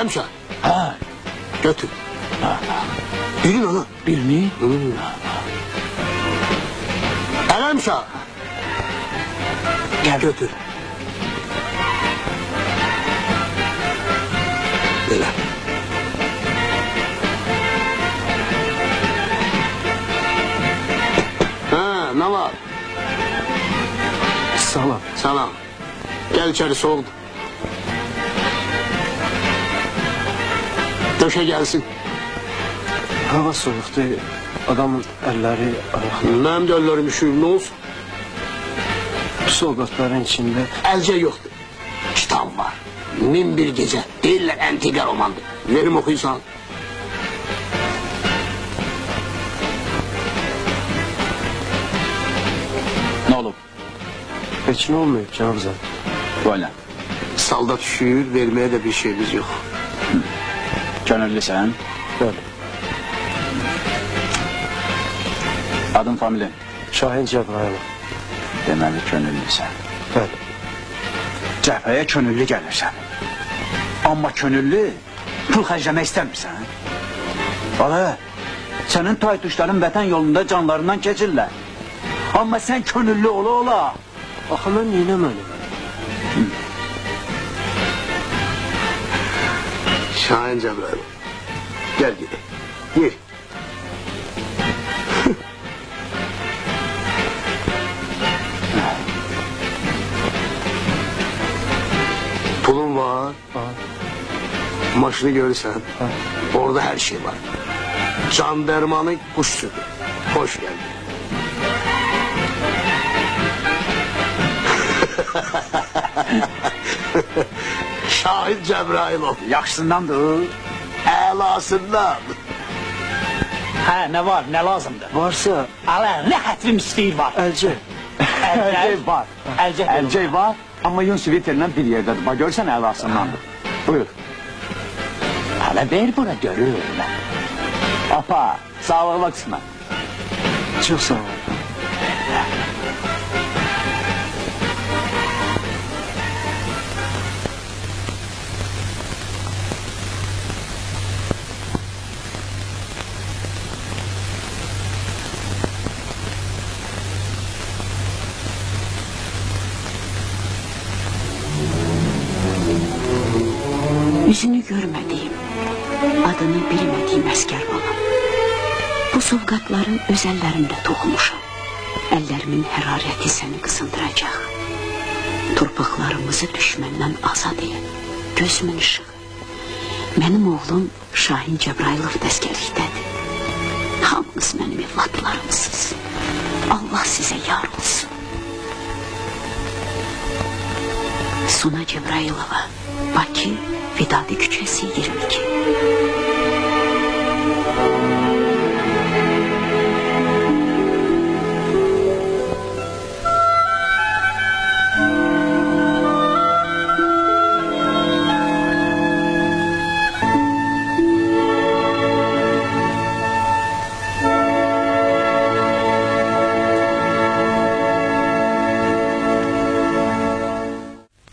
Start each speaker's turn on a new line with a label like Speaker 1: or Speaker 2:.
Speaker 1: Eləmişə?
Speaker 2: Hə.
Speaker 1: Götür. Birin ana.
Speaker 2: Birini?
Speaker 1: Eləmişə?
Speaker 2: Gel.
Speaker 1: Götür. Belə. Ha, ne var?
Speaker 2: Salam.
Speaker 1: Salam. Gel içeri, soğuk. Döşe gelsin.
Speaker 2: Hava soğuktu. Adamın elleri, ayakları.
Speaker 1: Benim de ellerim üşüyor, ne olsun?
Speaker 2: Soğukların içinde.
Speaker 1: Elce yoktu. Kitap var. Min bir gece. Değiller entika romandı. Verim okuysan.
Speaker 3: Ne olur?
Speaker 2: Hiç ne olmuyor Canavzat?
Speaker 3: Böyle.
Speaker 1: Salda düşüyor, vermeye de bir şeyimiz yok.
Speaker 3: Gönüllü sen.
Speaker 2: Böyle.
Speaker 3: Adın familin.
Speaker 2: Şahin Cebrail.
Speaker 3: Deməli könüllü sen.
Speaker 2: Böyle.
Speaker 3: Cəbhəyə könüllü gəlirsən. Amma könüllü pul xərcləmək istəmirsən. Bala, sənin taytuşların vətən yolunda canlarından keçirlər. Amma sən könüllü ola.
Speaker 2: Axı mən neynəməliyim?
Speaker 1: Şahin Cebrail. Gel gidelim. Gir. Pulun var.
Speaker 2: Var.
Speaker 1: Maşını görürsen. Orada her şey var. Can dermanı, kuş sütü. Hoş geldin. Şahin Cebrailov.
Speaker 3: Yaxşısındandır.
Speaker 1: Əlasından.
Speaker 4: Hə, nə var, nə lazımdır?
Speaker 2: Varsa
Speaker 4: Ala, nə xətrim istəyir var?
Speaker 2: elce.
Speaker 3: Əlcək var. Əlcək var. Amma yun sviterlə bir yerdədir. Bax görsən əlasındandır. Buyur.
Speaker 4: Ala, ver bura görür.
Speaker 3: Apa, sağlıqla qısmət.
Speaker 2: Çok sağ ol.
Speaker 5: Yüzünü görmediğim, adını bilmediğim əskər balam. Bu sovqatları öz əllərimlə toxumuşam. Əllərimin hərarəti səni qısındıracaq. Torpaqlarımızı düşməndən azad et. Gözümün ışığı. Mənim oğlum Şahin Cebrailov dəskərlikdədir. Hamınız mənim evlatlarımsınız. Allah sizə yar olsun. Suna Cebrailova, Bakı, Vidadi küçesi 22.